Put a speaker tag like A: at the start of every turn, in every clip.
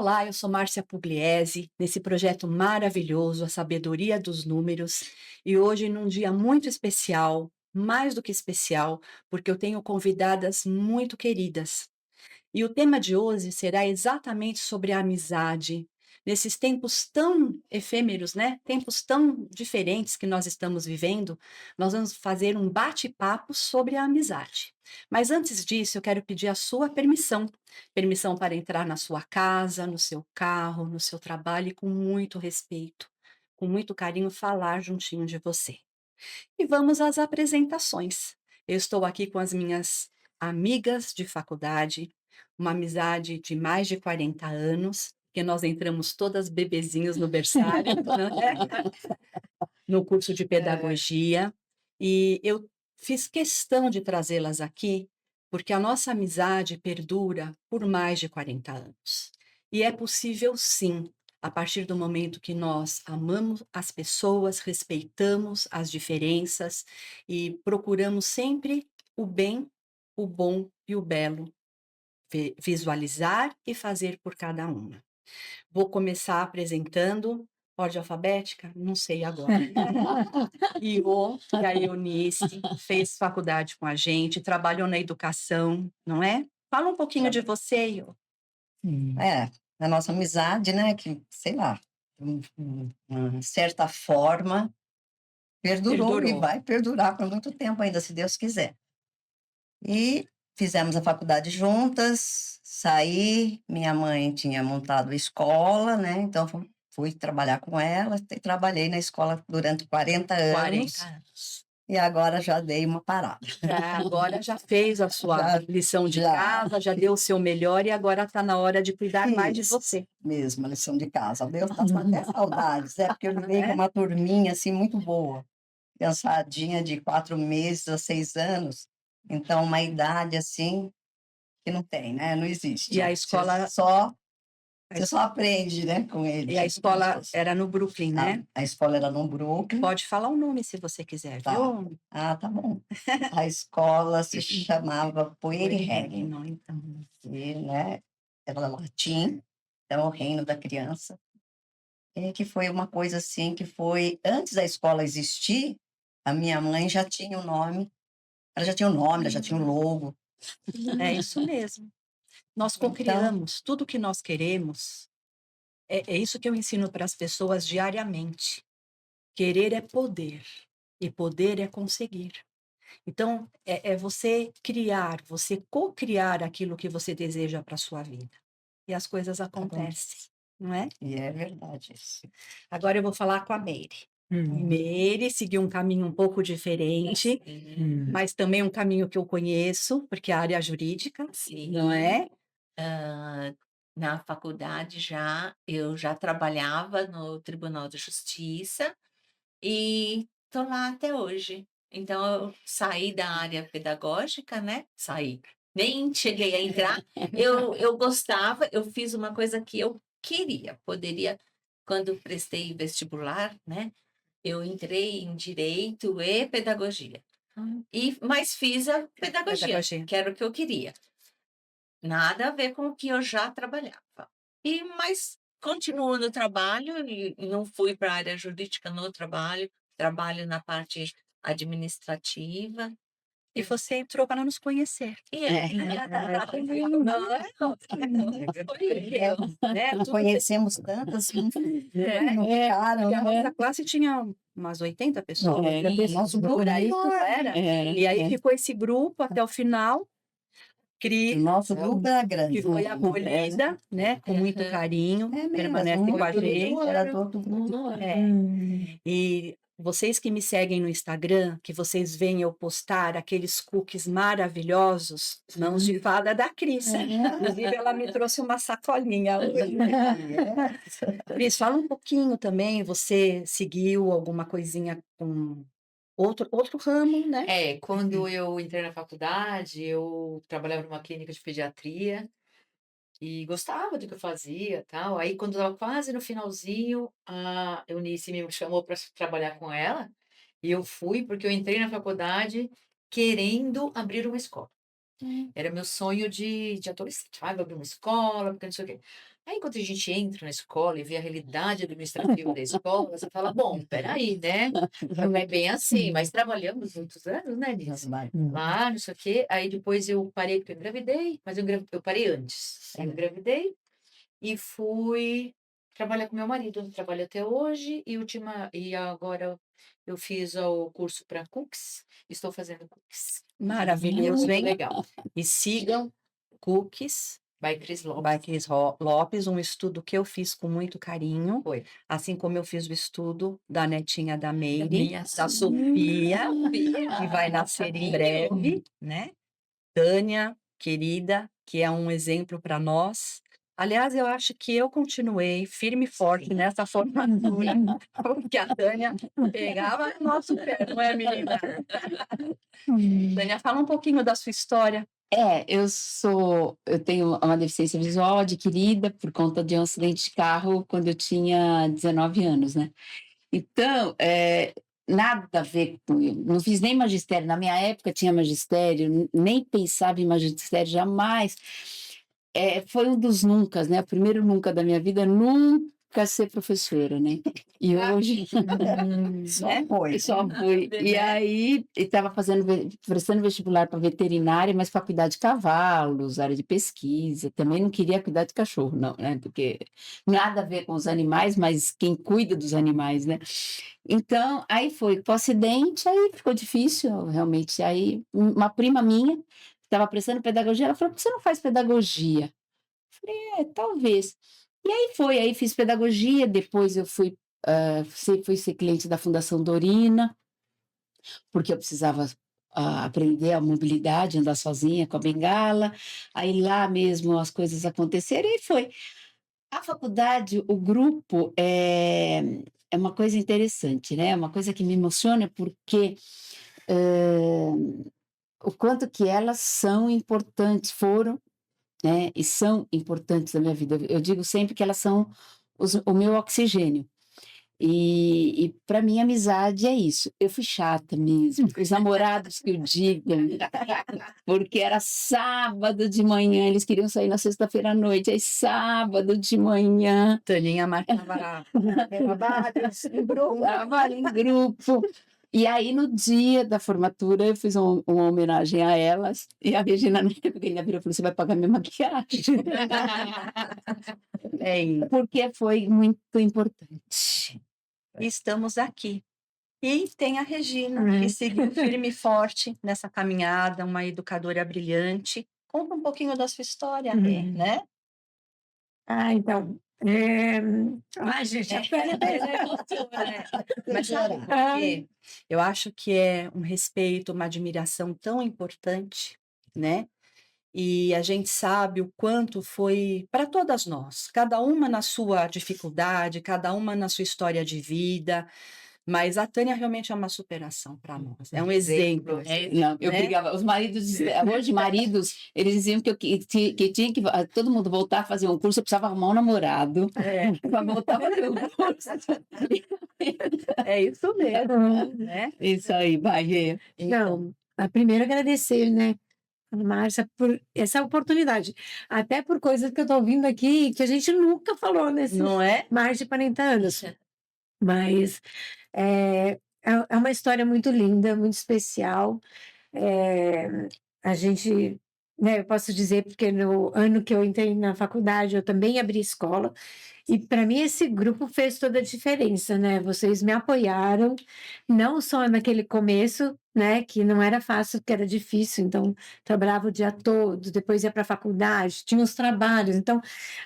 A: Olá, eu sou Márcia Pugliese, nesse projeto maravilhoso, A Sabedoria dos Números, e hoje num dia muito especial, mais do que especial, porque eu tenho convidadas muito queridas. E o tema de hoje será exatamente sobre a amizade. Nesses tempos tão efêmeros, né? Tempos tão diferentes que nós estamos vivendo, nós vamos fazer um bate-papo sobre a amizade. Mas antes disso, eu quero pedir a sua permissão. Permissão para entrar na sua casa, no seu carro, no seu trabalho e com muito respeito, com muito carinho, falar juntinho de você. E vamos às apresentações. Eu estou aqui com as minhas amigas de faculdade, uma amizade de mais de 40 anos, que nós entramos todas bebezinhos no berçário, né, no curso de pedagogia, e eu fiz questão de trazê-las aqui, porque a nossa amizade perdura por mais de 40 anos. E é possível, sim, a partir do momento que nós amamos as pessoas, respeitamos as diferenças e procuramos sempre o bem, o bom e o belo, visualizar e fazer por cada uma. Vou começar apresentando, ordem alfabética? Não sei agora. Iô, que a Eunice fez faculdade com a gente, trabalhou na educação, não é? Fala um pouquinho de você, Iô.
B: Na nossa amizade, né, que, sei lá, uma certa forma, perdurou e
A: Perdurou.
B: vai perdurar por muito tempo ainda, se Deus quiser. E fizemos a faculdade juntas, saí, minha mãe tinha montado a escola, né, então fui trabalhar com ela, e trabalhei na escola durante 40
A: 40
B: anos,
A: anos.
B: e agora já dei uma parada.
A: Agora já fez a sua
B: Já,
A: lição de
B: já
A: casa, já deu o seu melhor e agora está na hora de cuidar mais de
B: fiz
A: você,
B: mesmo a lição de casa. Deus está com até saudades, porque eu lidei com
A: né?
B: uma turminha, assim, muito boa. Pensadinha de 4 meses a 6 anos, então uma idade assim que não tem, né? Não
A: E a
B: existe. Você
A: escola,
B: só,
A: a
B: você
A: es-
B: só aprende, né, com
A: e a
B: eles.
A: escola era no Brooklyn,
B: A,
A: né?
B: a escola era no Brooklyn,
A: Pode falar o nome se você quiser,
B: tá?
A: viu?
B: Ah, tá bom. A escola se chamava Poeire,
A: Não, então.
B: e, né, era latim, então o reino da criança. E que foi uma coisa assim que foi antes da escola existir, a minha mãe já tinha o nome, ela já tinha o nome, ela já tinha o logo.
A: É isso mesmo. Nós
B: Então,
A: cocriamos tudo que nós queremos. É isso que eu ensino para as pessoas diariamente. Querer é poder, e poder é conseguir. Então, é você criar, você co-criar aquilo que você deseja para a sua vida. E as coisas acontecem,
B: acontece.
A: não é?
B: E é verdade isso.
A: Agora eu vou falar com a Meire.
B: Hum.
A: Meire seguiu um caminho um pouco diferente, mas também um caminho que eu conheço, porque é a área jurídica, não é?
C: Hã, na faculdade eu já trabalhava no Tribunal de Justiça e estou lá até hoje. Então eu saí da área pedagógica, né, saí, nem cheguei a entrar. Eu gostava, eu fiz uma coisa que eu queria, poderia quando prestei vestibular, né, eu entrei em direito e pedagogia. Mas fiz a pedagogia,
A: Pedagogia.
C: que era o que eu queria. Nada a ver com o que eu já trabalhava. Mas continuo no trabalho e não fui para a área jurídica no trabalho, trabalho na parte administrativa.
A: E você entrou para nos conhecer.
C: E
B: É.
A: Não é? Né?
B: Conhecemos tantas que não ficaram,
A: Porque a
B: né?
A: nossa classe tinha umas 80 pessoas.
B: Nosso
A: Por
B: grupo
A: aí, não era? E aí ficou esse grupo até o final,
B: o nosso grupo era
A: que
B: grande.
A: foi acolhida, né, com muito carinho,
B: É mesmo,
A: permanece com a gente.
B: era do outro grupo.
A: É. E vocês que me seguem no Instagram, que vocês veem eu postar aqueles cookies maravilhosos, mãos de fada da Cris. Inclusive, ela me trouxe uma sacolinha hoje. Cris, fala um pouquinho também, você seguiu alguma coisinha com outro ramo, né?
D: Quando eu entrei na faculdade, eu trabalhava numa clínica de pediatria e gostava do que eu fazia, tal. Aí, quando estava quase no finalzinho, a Eunice me chamou para trabalhar com ela e eu fui porque eu entrei na faculdade querendo abrir uma escola. Era meu sonho de adolescente. Ah, vou abrir uma escola, porque não sei o quê. Aí, quando a gente entra na escola e vê a realidade administrativa da escola, você fala, bom, peraí, né? Não é bem assim, mas trabalhamos muitos anos, né, nisso? Lá, não sei o quê. Aí, depois eu parei, porque eu engravidei, mas eu parei antes. Aí eu engravidei e fui trabalhar com meu marido. Eu trabalho até hoje e agora eu fiz o curso para cookies. Estou fazendo cookies.
A: Maravilhoso,
D: Muito
A: hein?
D: legal.
A: E sigam Cookies
D: By Cris
A: by
D: Lopes.
A: Cris Lopes, um estudo que eu fiz com muito carinho,
D: Foi.
A: assim como eu fiz o estudo da netinha da Meire,
C: minha
A: da Sofia, que vai nascer em breve, né? Tânia, querida, que é um exemplo para nós. Aliás, eu acho que eu continuei firme e forte nessa formatura, porque a Tânia pegava no nosso pé, não é, menina? Tânia, fala um pouquinho da sua história.
E: Eu tenho uma deficiência visual adquirida por conta de um acidente de carro quando eu tinha 19 anos, né? Então, nada a ver com eu. Não fiz nem magistério. Na minha época tinha magistério, nem pensava em magistério jamais. Foi um dos nuncas, né? O primeiro nunca da minha vida, nunca ser professora, né? E hoje,
B: Só foi.
E: só fui. E aí, estava prestando vestibular para veterinária, mas para cuidar de cavalos, área de pesquisa. Também não queria cuidar de cachorro, não, né? Porque nada a ver com os animais, mas quem cuida dos animais, né? Então, aí foi com o acidente, aí ficou difícil, realmente. Aí, uma prima minha, que estava prestando pedagogia, ela falou: por que você não faz pedagogia? Falei, talvez. E aí fiz pedagogia, depois eu fui ser cliente da Fundação Dorina, porque eu precisava aprender a mobilidade, andar sozinha com a bengala, aí lá mesmo as coisas aconteceram e foi. A faculdade, o grupo é uma coisa interessante, né? É uma coisa que me emociona porque o quanto que elas são importantes, foram, né? E são importantes na minha vida. Eu digo sempre que elas são o meu oxigênio. E para mim, amizade é isso. Eu fui chata mesmo. Os namorados que eu digo, porque era sábado de manhã, eles queriam sair na sexta-feira à noite, aí sábado de manhã,
A: Taninha marcava
E: trabalho em grupo. E aí, no dia da formatura, eu fiz uma homenagem a elas, e a Regina, na época, ainda virou e falou: você vai pagar minha maquiagem. Porque foi muito importante.
A: Estamos aqui. E tem a Regina, que seguiu firme e forte nessa caminhada, uma educadora brilhante. Conta um pouquinho da sua história, Rê, né?
F: Então, gente, a pele
A: Mas sabe por quê? Eu acho que é um respeito, uma admiração tão importante, né? E a gente sabe o quanto foi para todas nós, cada uma na sua dificuldade, cada uma na sua história de vida, mas a Tânia realmente é uma superação para nós, é um exemplo.
E: Não, eu
A: né?
E: brigava. Os maridos, hoje, maridos, eles diziam que tinha que todo mundo voltar a fazer um curso, eu precisava arrumar um namorado para voltar a fazer um curso.
A: É isso mesmo, né?
E: Isso aí, vai, Rê.
F: Então, primeiro agradecer, né, Ana Márcia, por essa oportunidade. Até por coisas que eu estou ouvindo aqui que a gente nunca falou nesses
A: Não é?
F: mais de 40 anos. Mas é uma história muito linda, muito especial. A gente, né, eu posso dizer, porque no ano que eu entrei na faculdade, eu também abri escola, e para mim esse grupo fez toda a diferença, né? Vocês me apoiaram, não só naquele começo, né, que não era fácil, porque era difícil, então trabalhava o dia todo, depois ia para a faculdade, tinha os trabalhos, então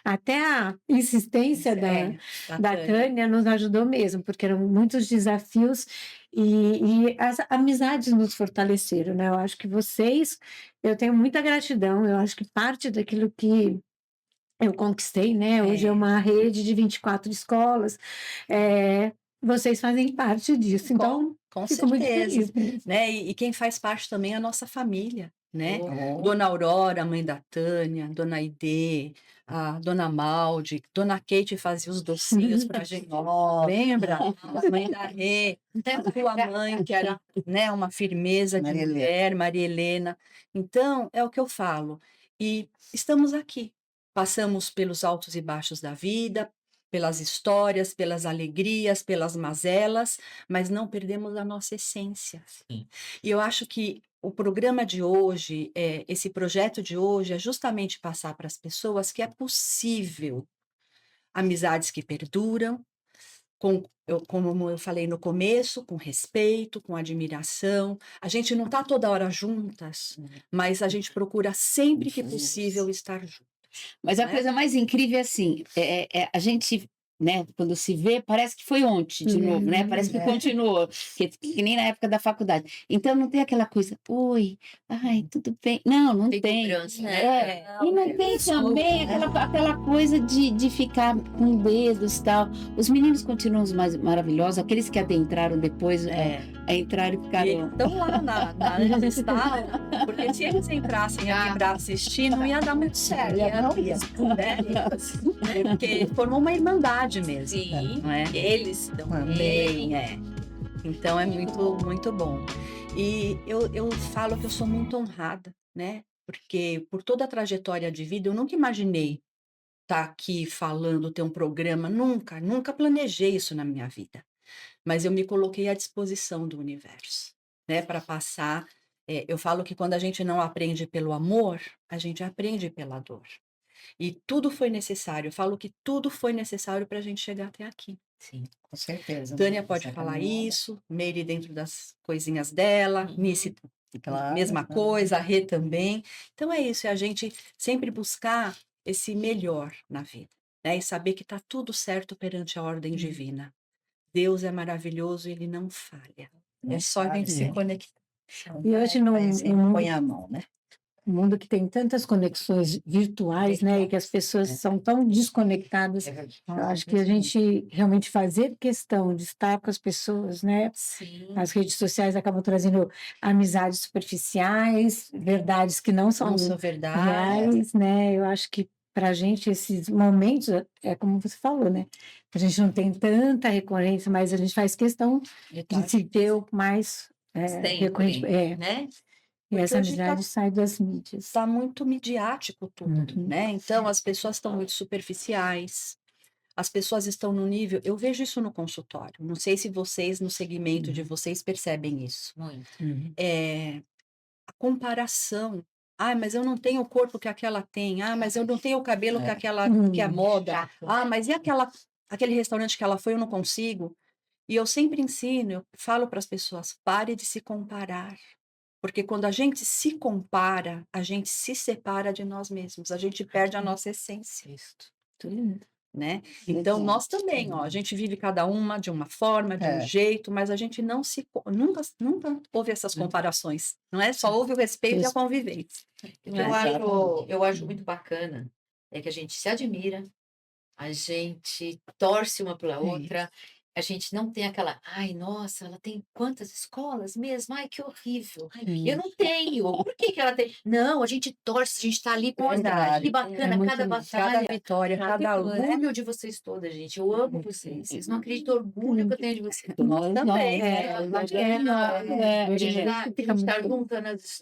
F: até a insistência da Tânia nos ajudou mesmo, porque eram muitos desafios e as amizades nos fortaleceram, né? Eu acho que vocês, eu tenho muita gratidão, eu acho que parte daquilo que eu conquistei, né? Hoje é uma rede de 24 escolas, vocês fazem parte disso, então
A: Com
F: fico muito
A: certeza,
F: feliz.
A: né? E quem faz parte também é a nossa família, né?
B: Oh,
A: Dona Aurora, mãe da Tânia, Dona Aidê, a Dona Malde, Dona Kate fazia os docinhos pra gente.
B: nossa,
A: Lembra? A mãe da Rê, a tua mãe, que era, né, uma firmeza de
B: Maria Helena.
A: mulher, Maria Helena. Então, é o que eu falo. E estamos aqui. Passamos pelos altos e baixos da vida, pelas histórias, pelas alegrias, pelas mazelas, mas não perdemos a nossa essência.
C: Sim.
A: E eu acho que o programa de hoje, esse projeto de hoje, é justamente passar para as pessoas que é possível amizades que perduram, como eu falei no começo, com respeito, com admiração. A gente não está toda hora juntas, mas a gente procura sempre que possível estar juntas.
E: Mas a
A: né?
E: coisa mais incrível é assim, a gente, né, quando se vê, parece que foi ontem de novo, né? Parece que continuou, que nem na época da faculdade. Então não tem aquela coisa, oi, ai, tudo bem. Não
D: Tem
E: tem.
D: cobrança, né?
E: E não tem também aquela coisa de ficar com dedos e tal. Os meninos continuam os mais maravilhosos, aqueles que adentraram depois, entraram e
A: E
E: ficaram.
A: estão lá na Ancestral, porque se eles entrassem aqui para assistir, não ia dar muito certo.
B: Não ia.
A: Né? Porque formou uma irmandade mesmo.
C: Sim,
A: Não é?
C: eles também.
A: Também é. Então é muito, muito bom. E eu falo que eu sou muito honrada, né? Porque por toda a trajetória de vida, eu nunca imaginei estar aqui falando, ter um programa, nunca planejei isso na minha vida. Mas eu me coloquei à disposição do universo, né? Para passar. Eu falo que quando a gente não aprende pelo amor, a gente aprende pela dor. E tudo foi necessário. Eu falo que tudo foi necessário para a gente chegar até aqui.
C: Sim.
B: Com certeza.
A: Tânia pode
B: Essa
A: falar
B: caminhada,
A: isso, Meire dentro das coisinhas dela, Nice
B: claro,
A: mesma
B: claro.
A: coisa, a Rê também. Então é isso, é a gente sempre buscar esse melhor na vida, né? E saber que está tudo certo perante a ordem divina. Deus é maravilhoso e ele não falha. É só a gente se
B: sabe.
A: conectar.
F: E hoje,
B: Mas
F: num mundo
B: põe a mão, né?
F: um mundo que tem tantas conexões virtuais, né, e que as pessoas são tão desconectadas, eu acho que a gente realmente fazer questão de estar com as pessoas, né,
C: Sim.
F: as redes sociais acabam trazendo amizades superficiais, verdades que não são
A: Não sou verdade.
F: reais, né, eu acho que para a gente esses momentos, é como você falou, né, a gente não tem tanta recorrência, mas a gente faz questão de se ter o mais recorrente,
C: Sempre, né?
F: e
A: Porque
F: essa
A: hoje
F: amizade sai das mídias.
A: está muito midiático tudo,
F: Uhum.
A: né? Então as pessoas estão muito superficiais. As pessoas estão no nível, eu vejo isso no consultório. Não sei se vocês, no segmento de vocês, percebem isso.
C: Muito.
A: A comparação. Ah, mas eu não tenho o corpo que aquela tem. Ah, mas eu não tenho o cabelo que aquela que é moda.
C: Chato.
A: Ah, mas e aquele restaurante que ela foi, eu não consigo. E eu sempre ensino, eu falo para as pessoas, pare de se comparar. Porque quando a gente se compara, a gente se separa de nós mesmos, a gente perde a nossa essência. Né? Então, nós também, ó, a gente vive cada uma de uma forma, de um jeito, mas a gente nunca houve essas comparações, não é? Só houve o respeito e a convivência.
D: O
A: não
D: que
A: é?
D: eu acho muito bacana é que a gente se admira, a gente torce uma pela outra, a gente não tem aquela, ai, nossa, ela tem quantas escolas mesmo? Ai, que horrível. Ai, eu não tenho. Por que ela tem? Não, a gente torce, a gente está ali, olha,
B: Verdade.
D: que bacana
F: muito
D: cada
F: lindo.
A: Cada
D: batalha.
A: vitória, cada
D: Cada
A: luta.
D: orgulho de vocês todas, gente. Eu amo vocês. Vocês não acreditam o orgulho que eu tenho de vocês.
A: Nós também.
D: A gente tá junta nas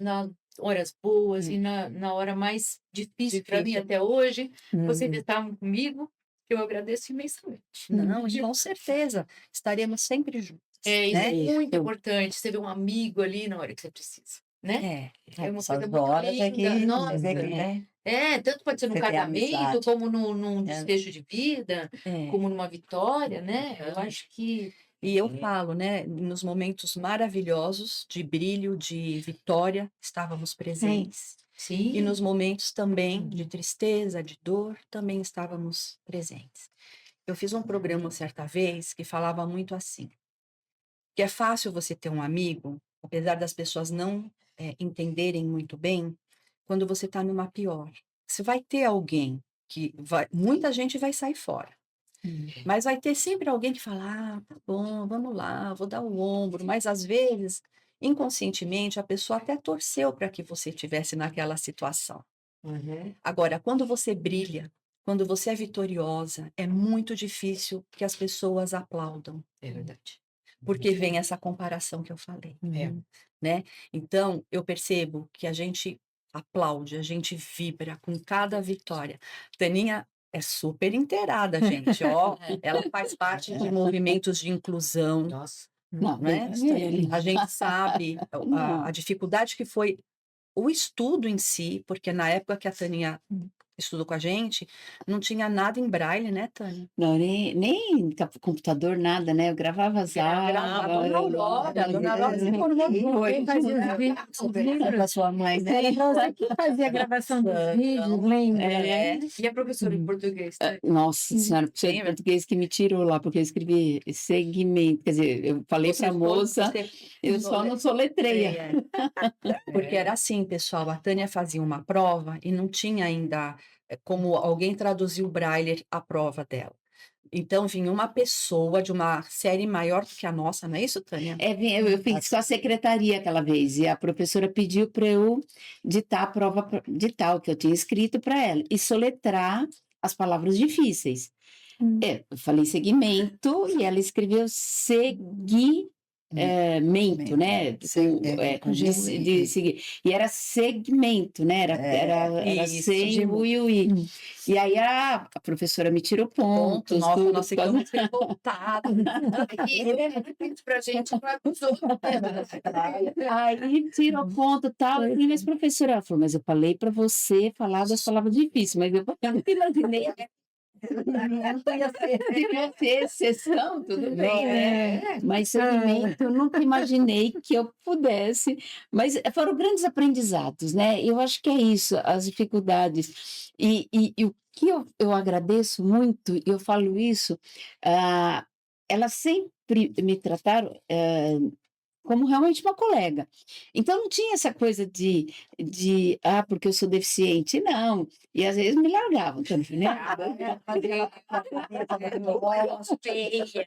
D: horas boas e na hora mais difícil para mim até hoje. Vocês estavam comigo, que eu agradeço imensamente.
A: Não, e com certeza, estaremos sempre juntos.
D: É, isso
A: né?
D: é muito importante, você ver um amigo ali na hora que você precisa, né? É uma
B: Essas
D: coisa muito
B: horas é que,
D: linda, nossa.
B: né?
D: Tanto pode ser num
B: Você tem
D: casamento,
B: amizade.
D: como num desfecho de vida, como numa vitória, né? Eu acho que
A: E eu falo, né, nos momentos maravilhosos de brilho, de vitória, estávamos presentes. E
D: sim,
A: nos momentos também de tristeza, de dor, também estávamos presentes. Eu fiz um programa certa vez que falava muito assim, que é fácil você ter um amigo, apesar das pessoas não entenderem muito bem, quando você está numa pior. Você vai ter alguém muita gente vai sair fora. Mas vai ter sempre alguém que fala, ah, tá bom, vamos lá, vou dar o ombro. Mas às vezes inconscientemente a pessoa até torceu para que você estivesse naquela situação. Agora, quando você brilha, quando você é vitoriosa, é muito difícil que as pessoas aplaudam,
D: É verdade.
A: porque vem essa comparação que eu falei,
D: É.
A: né? Então, eu percebo que a gente aplaude, a gente vibra com cada vitória. Taninha é super inteirada, gente, ó. Ela faz parte de movimentos de inclusão,
D: Nossa.
E: Não,
A: né? A gente sabe a
E: Não.
A: dificuldade que foi o estudo em si, porque na época que a Taninha estudou com a gente, não tinha nada em braille, né, Tânia?
E: Não, nem computador, nada, né? Eu gravava as
A: Gravava,
E: aulas.
A: a Dona Aurora se formou
F: Quem fazia os vídeos, os livros,
B: Para sua mãe, né?
F: era você que fazia a gravação dos vídeos, lembra?
D: E a professora de português?
E: Nossa senhora, professor de
A: Lembra?
E: português que me tirou lá, porque eu escrevi segmento, quer dizer, eu falei para a moça, eu só não soletreia.
A: Porque era assim, pessoal, a Tânia fazia uma prova e não tinha ainda como alguém traduzir o Braille a prova dela. Então vinha uma pessoa de uma série maior do que a nossa, não é isso, Tânia?
E: Eu fiz com a secretaria aquela vez, e a professora pediu para eu ditar a prova, ditar o que eu tinha escrito para ela, e soletrar as palavras difíceis. Eu falei segmento, e ela escreveu segmento, né? De seguir. E era segmento, né? Era
A: isso,
E: sem o e o i. E aí a professora me tirou pontos,
A: Nossa,
E: tudo,
A: nós
E: por causa-
A: ficamos revoltadas.
D: Pra gente,
E: Aí tirou ponto e tal. Eu falei, mas professora, ela falou, mas eu falei para você falar das palavras difíceis, mas eu não imaginei. Devia ser exceção, tudo bem, né? Mas segmento, eu nunca imaginei que eu pudesse. Mas foram grandes aprendizados, né? Eu acho que é isso, as dificuldades. E o que eu agradeço muito, e eu falo isso, elas sempre me trataram como realmente uma colega. Então não tinha essa coisa de porque eu sou deficiente, não. E às vezes me largavam também, né?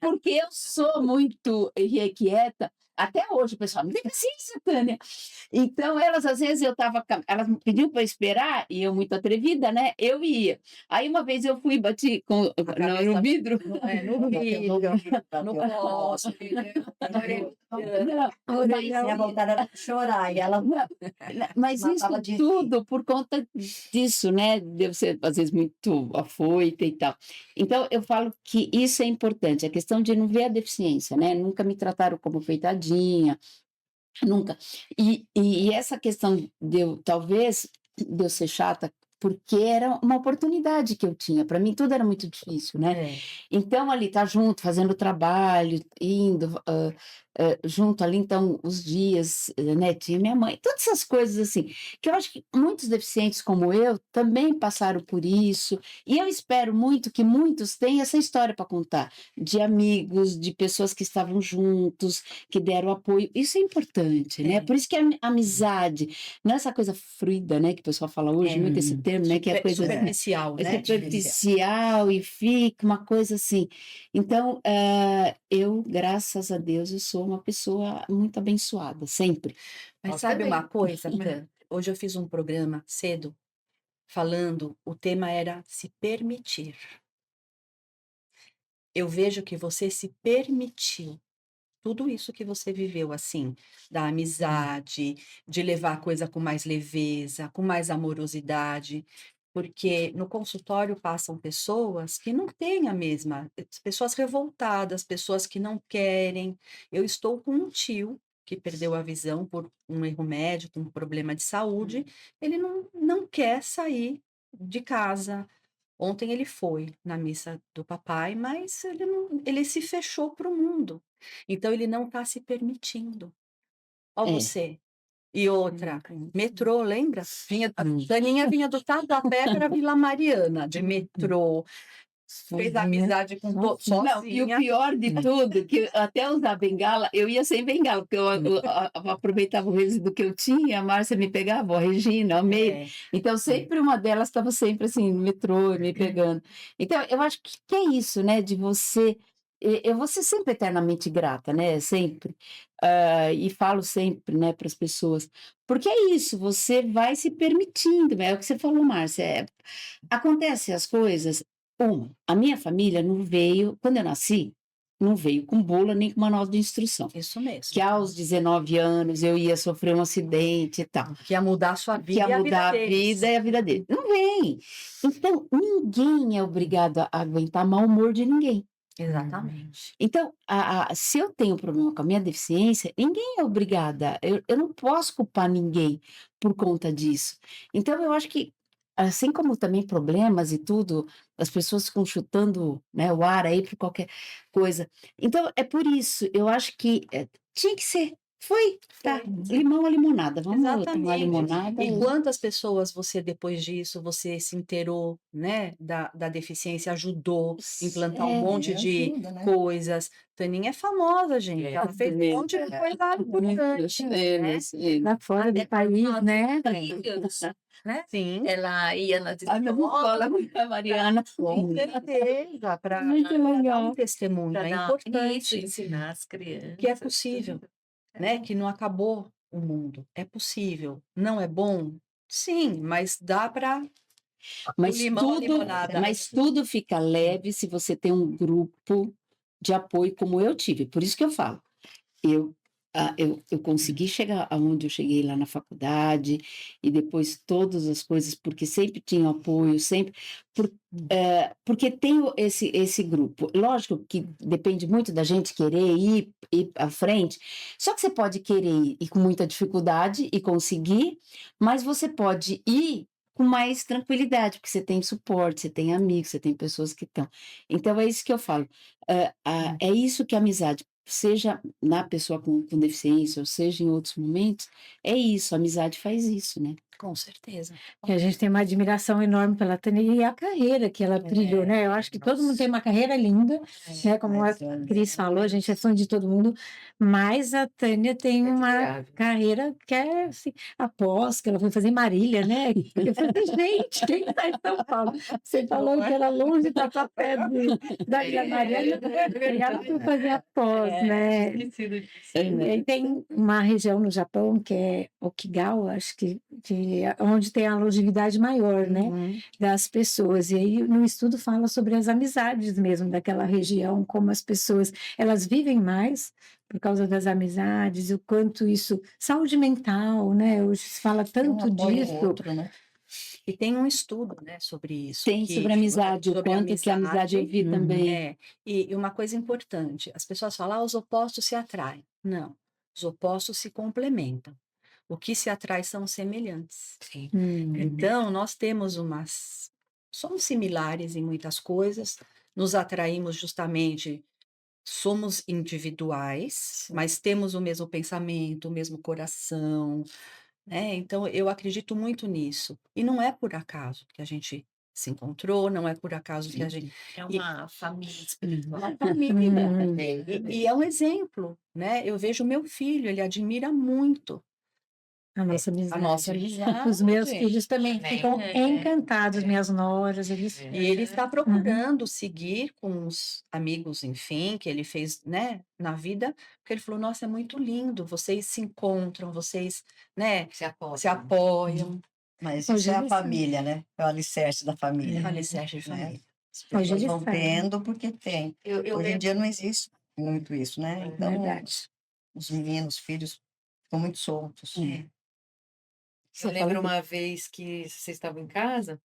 E: Porque eu sou muito irrequieta. Até hoje, o pessoal, não tem paciência, Tânia. Então, elas, às vezes, elas me pediam para esperar, e eu, muito atrevida, né? Eu ia. Aí, uma vez, eu fui e bati no vidro.
A: No poste.
B: Minha vontade era de chorar, e ela
E: Mas isso
B: matava de rir.
E: tudo por conta disso, né? De eu ser, às vezes, muito afoita e tal. Então, eu falo que isso é importante, a questão de não ver a deficiência, né? Nunca me trataram como coitadinha, nunca. E essa questão de eu, talvez, de eu ser chata, porque era uma oportunidade que eu tinha. Para mim, tudo era muito difícil, né? Então, ali, tá junto, fazendo o trabalho, indo junto ali, então, os dias, né? Tinha minha mãe, todas essas coisas assim, que eu acho que muitos deficientes como eu também passaram por isso, e eu espero muito que muitos tenham essa história para contar, de amigos, de pessoas que estavam juntos, que deram apoio. Isso é importante, né? Por isso que a amizade, não é essa coisa fluida, né? Que o pessoal fala hoje, muito esse termo, né? Que é coisa
A: superficial, né?
E: superficial e fica uma coisa assim. Então, eu, graças a Deus, eu sou uma pessoa muito abençoada, sempre.
A: Mas
D: Nós
A: sabe
D: também.
A: uma coisa, Tã? Hoje eu fiz um programa cedo falando, o tema era se permitir. Eu vejo que você se permitiu tudo isso que você viveu, assim, da amizade, de levar a coisa com mais leveza, com mais amorosidade, porque no consultório passam pessoas que não têm a mesma, pessoas revoltadas, pessoas que não querem. Eu estou com um tio que perdeu a visão por um erro médico, um problema de saúde, ele não quer sair de casa. Ontem ele foi na missa do papai, mas ele se fechou para o mundo. Então ele não está se permitindo. Ó
E: É.
A: você. E outra, metrô, lembra? A Daninha vinha do Tatuapé para Vila Mariana, de metrô. Fez amizade com sozinha.
E: Não, e o pior de tudo, que até usar bengala, eu ia sem bengala, porque eu aproveitava o resíduo que eu tinha, a Márcia me pegava, a Regina, a Meire. Então, sempre uma delas estava sempre assim, no metrô, me pegando. Então, eu acho que é isso, né, de você eu vou ser sempre eternamente grata, né, sempre. E falo sempre, né, para as pessoas, porque é isso, você vai se permitindo, é o que você falou, Márcia, acontece as coisas. A minha família não veio quando eu nasci, não veio com bula nem com manual de instrução,
A: Isso mesmo.
E: que aos 19 anos eu ia sofrer um acidente e tal.
A: Que ia mudar a sua
E: Que
A: vida
E: ia
A: e a vida
E: mudar a
A: deles.
E: vida e a vida dele. Não vem. Então, ninguém é obrigado a aguentar mau humor de ninguém.
A: Exatamente.
E: Então, se eu tenho problema com a minha deficiência, ninguém é obrigada. Eu não posso culpar ninguém por conta disso. Então, eu acho que, assim como também problemas e tudo, as pessoas ficam chutando, né, o ar aí por qualquer coisa. Então, é por isso, eu acho que tinha que ser. Foi, tá. Limão ou limonada. Vamos tomar
A: Exatamente.
E: limonada.
A: E quantas pessoas você, depois disso, você se inteirou, né, da deficiência, ajudou a implantar um monte de
B: ajuda, né?
A: coisas. Taninha é famosa, gente. Ela fez um monte de coisa importante, né?
F: Lá fora do país, né?
C: Filhos, né?
A: Sim,
C: Ela ia nas
E: Ai, meu escola,
C: escolas
E: Mariana.
A: com certeza, para
E: Muito
A: dar um
E: legal.
A: testemunho.
C: para
A: É
C: dar isso,
A: importante
C: ensinar as crianças.
A: que é possível, né? Que não acabou o mundo. É possível. Não é bom? Sim, mas dá para
E: Mas
A: limão à
E: tudo,
A: limonada.
E: mas tudo fica leve se você tem um grupo de apoio como eu tive. Por isso que eu falo, eu, eu consegui chegar aonde eu cheguei lá na faculdade e depois todas as coisas, porque sempre tinha apoio, sempre, porque tenho esse grupo. Lógico que depende muito da gente querer ir à frente, só que você pode querer ir com muita dificuldade e conseguir, mas você pode ir com mais tranquilidade, porque você tem suporte, você tem amigos, você tem pessoas que estão. Então é isso que eu falo. É isso que a amizade, seja na pessoa com deficiência, ou seja em outros momentos, é isso, a amizade faz isso, né?
A: Com certeza.
F: Que a gente tem uma admiração enorme pela Tânia e a carreira que ela trilhou, né? Eu acho que todo mundo tem uma carreira linda, né? Como a Cris falou, a gente é fã de todo mundo, mas a Tânia tem uma
D: admirável.
F: carreira que é assim, após que ela foi fazer em Marília, né? Eu falei, gente, quem está em São Paulo? Você falou que era longe para estar perto da Vila Mariana, e ela foi fazer após, né?
C: Esquecido disso.
F: E aí tem uma região no Japão que é Okinawa, acho que onde tem a longevidade maior, né,
A: Uhum.
F: das pessoas. E aí no estudo fala sobre as amizades mesmo daquela região, como as pessoas, elas vivem mais por causa das amizades, o quanto isso, saúde mental, né, hoje se fala
B: Tem um
F: tanto
B: apoio
F: disso.
B: outro, né?
A: E tem um estudo, né, sobre isso.
E: Tem sobre amizade, o
A: sobre
E: quanto que a amizade eu vi também.
A: E uma coisa importante, as pessoas falam, os opostos se atraem. Não, os opostos se complementam. O que se atrai são os semelhantes.
C: Sim.
A: Então, nós temos somos similares em muitas coisas, nos atraímos justamente, somos individuais, mas temos o mesmo pensamento, o mesmo coração, né? Então, eu acredito muito nisso. E não é por acaso que a gente se encontrou, não é por acaso que a gente.
C: É uma família espiritual.
A: Uma família. E é um exemplo, né? Eu vejo meu filho, ele admira muito
F: A nossa
A: a
F: amizade.
A: nossa amizade.
F: Os meus filhos também
C: Também,
F: ficam
C: é.
F: encantados, minhas noras, eles...
A: E ele está procurando seguir com os amigos, enfim, que ele fez, né, na vida, porque ele falou, nossa, é muito lindo, vocês se encontram, vocês, né,
D: Se apoia.
A: se apoiam.
B: Mas
F: Hoje
B: isso é a
F: eles são.
B: família, né? É o alicerce da família.
A: É alicerce de
B: né?
A: família.
B: As
F: Hoje
B: pessoas
F: eles
B: vão
F: sabem.
B: tendo porque tem.
D: Eu
B: Hoje em
D: lembro,
B: dia não existe muito isso, né? Então,
F: Verdade.
B: os meninos, os filhos, ficam muito soltos.
D: eu lembro uma vez que vocês estavam em casa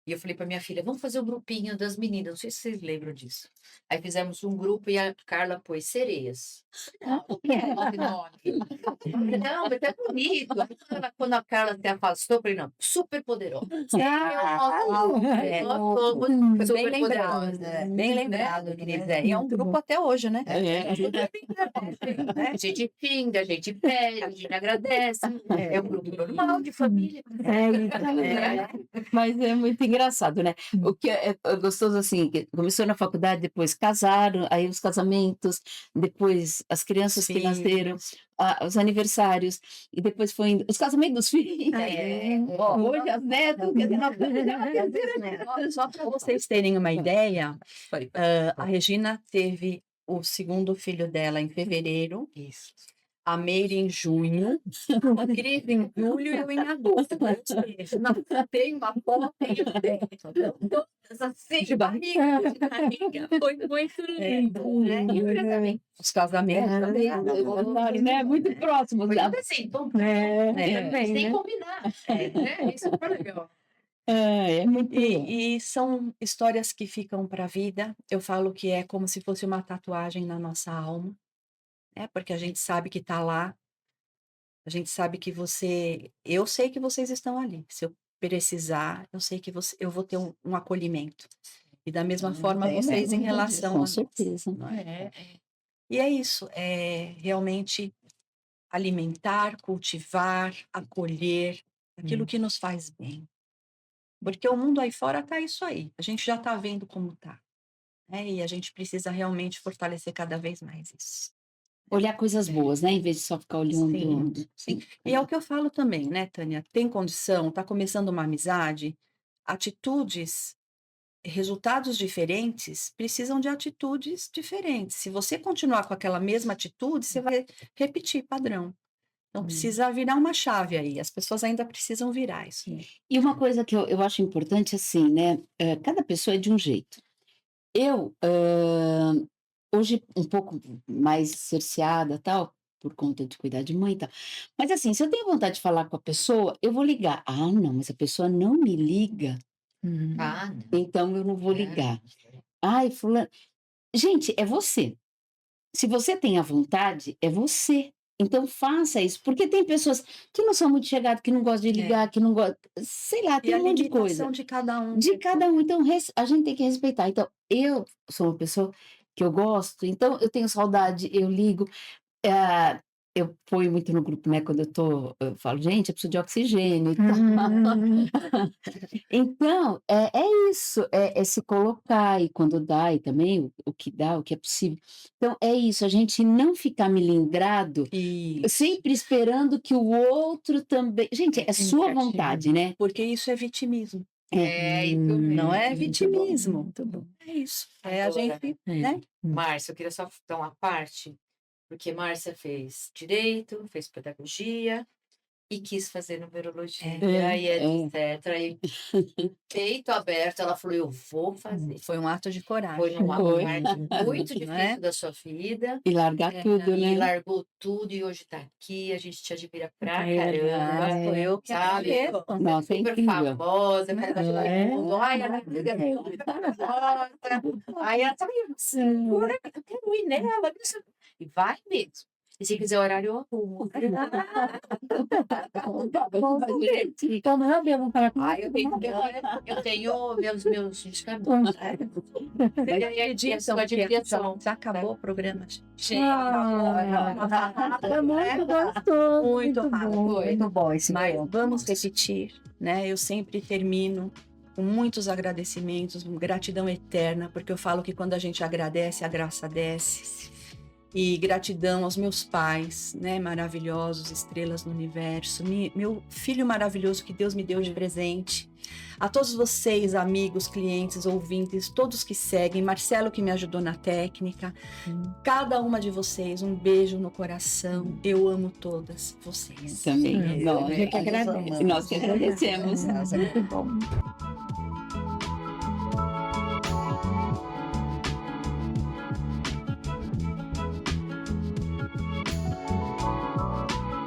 D: e eu falei para minha filha, vamos fazer o grupinho das meninas. Não sei se vocês lembram disso. Aí fizemos um grupo e a Carla pôs sereias. Não, não quero esse nome. Não, mas é bonito. Quando a Carla se afastou, eu falei, não, super poderosa. Nós somos super
A: Bem lembrado,
D: poderosas.
A: bem lembrado, Cris. E é um
F: Muito
A: grupo
F: bom.
A: até hoje, né?
D: A gente finga, a gente pede, a gente agradece. É um grupo normal de família.
F: Então,
E: Mas é muito engraçado. engraçado, né? O que é gostoso, assim, que começou na faculdade, depois casaram, aí os casamentos, depois as crianças que nasceram, os aniversários, e depois foi indo, os casamentos dos filhos. Hoje as netas, quer dizer, nós estamos já
A: Só para vocês terem uma ideia,
E: Foi.
A: a Regina teve o segundo filho dela em fevereiro,
D: Isso.
A: a Meire em junho, a Cris em julho e eu em agosto. Ou seja, nós tem uma foto todas assim, de barriga. Foi muito lindo, né? E o casamento? Os casamentos também.
E: Né? Muito próximos.
D: Foi
E: da-
D: tudo assim, vamos
F: Também,
D: sem
F: né?
D: combinar. Né? Isso foi legal.
E: É muito.
A: E são histórias que ficam para a vida. Eu falo que é como se fosse uma tatuagem na nossa alma, né? Porque a gente sabe que está lá. A gente sabe que eu sei que vocês estão ali. Se eu precisar, eu sei que eu vou ter um acolhimento. E da mesma forma
B: tem
A: vocês em
B: mesmo,
A: relação
E: Com
A: a
E: certeza.
A: não é? E é isso, é realmente alimentar, cultivar, acolher aquilo que nos faz bem. Porque o mundo aí fora tá isso aí. A gente já está vendo como tá, né? E a gente precisa realmente fortalecer cada vez mais isso.
E: Olhar coisas boas, né? Em vez de só ficar olhando.
A: Sim. E é o que eu falo também, né, Tânia? Tem condição, tá começando uma amizade, atitudes, resultados diferentes precisam de atitudes diferentes. Se você continuar com aquela mesma atitude, você vai repetir padrão. Então precisa virar uma chave aí. As pessoas ainda precisam virar isso.
E: E uma coisa que eu acho importante, assim, né? Cada pessoa é de um jeito. Eu, hoje, um pouco mais cerceada, tal, por conta de cuidar de mãe e tal. Mas, assim, se eu tenho vontade de falar com a pessoa, eu vou ligar. Ah, não, mas a pessoa não me liga,
D: Ah, não.
E: então eu não vou
D: É.
E: ligar. Ai, fulano. Gente, é você. Se você tem a vontade, é você. Então faça isso, porque tem pessoas que não são muito chegadas, que não gostam de ligar, que não gostam, sei lá,
A: E
E: tem
A: a
E: um monte de
A: limitação
E: coisa.
A: de cada um.
E: De cada um, então a gente tem que respeitar. Então, eu sou uma pessoa que eu gosto, então eu tenho saudade, eu ligo. eh, eu ponho muito no grupo, né? Quando eu falo, gente, eu preciso de oxigênio e tal. Então, é isso, é se colocar, e quando dá, e também o que dá, o que é possível. Então, é isso, a gente não ficar melindrado,
A: Isso.
E: sempre esperando que o outro também. Gente, é sua vontade, né?
A: Porque isso é vitimismo.
D: Isso
A: Não é
E: muito bom,
A: vitimismo.
E: muito bom.
A: É isso. É a
D: Agora,
A: gente, né?
D: Márcia, eu queria só dar uma parte, porque Márcia fez direito, fez pedagogia e quis fazer numerologia e etc. E peito aberto, ela falou, eu vou fazer.
A: Foi um ato de coragem.
D: Foi numa
E: Foi.
D: parte muito
A: Não é?
D: difícil da sua vida.
E: E largar tudo,
D: E
E: né?
D: largou tudo e hoje tá aqui, a gente te admira pra
A: Ah,
D: caramba.
A: sou eu que
D: Sabe?
A: agradeço.
E: Nossa, é
D: Super
E: incrível.
D: famosa, cara, tá todo mundo. Ai, ela é famosa. Aí ela tá aí, segura, eu quero ir nela. E vai mesmo. E se quiser horário, eu arrumo.
F: Como eu devo falar com
D: Ai, eu tenho meus descaminhos. E aí,
A: Acreditam
D: a
A: que
D: admiração.
A: já acabou o programa, gente.
F: Foi muito gostoso.
A: Muito
F: muito
A: rápido.
F: bom.
B: Muito bom esse
A: Mas
B: momento.
A: vamos repetir, né? Eu sempre termino com muitos agradecimentos, gratidão eterna, porque eu falo que quando a gente agradece, a graça desce. E gratidão aos meus pais, né? Maravilhosos, estrelas no universo. Meu filho maravilhoso que Deus me deu de presente. A todos vocês, amigos, clientes, ouvintes, todos que seguem. Marcelo que me ajudou na técnica. Cada uma de vocês, um beijo no coração. Eu amo todas vocês.
E: Também.
F: A gente agradece.
E: Nós que agradecemos.
B: Nossa,
F: Muito bom.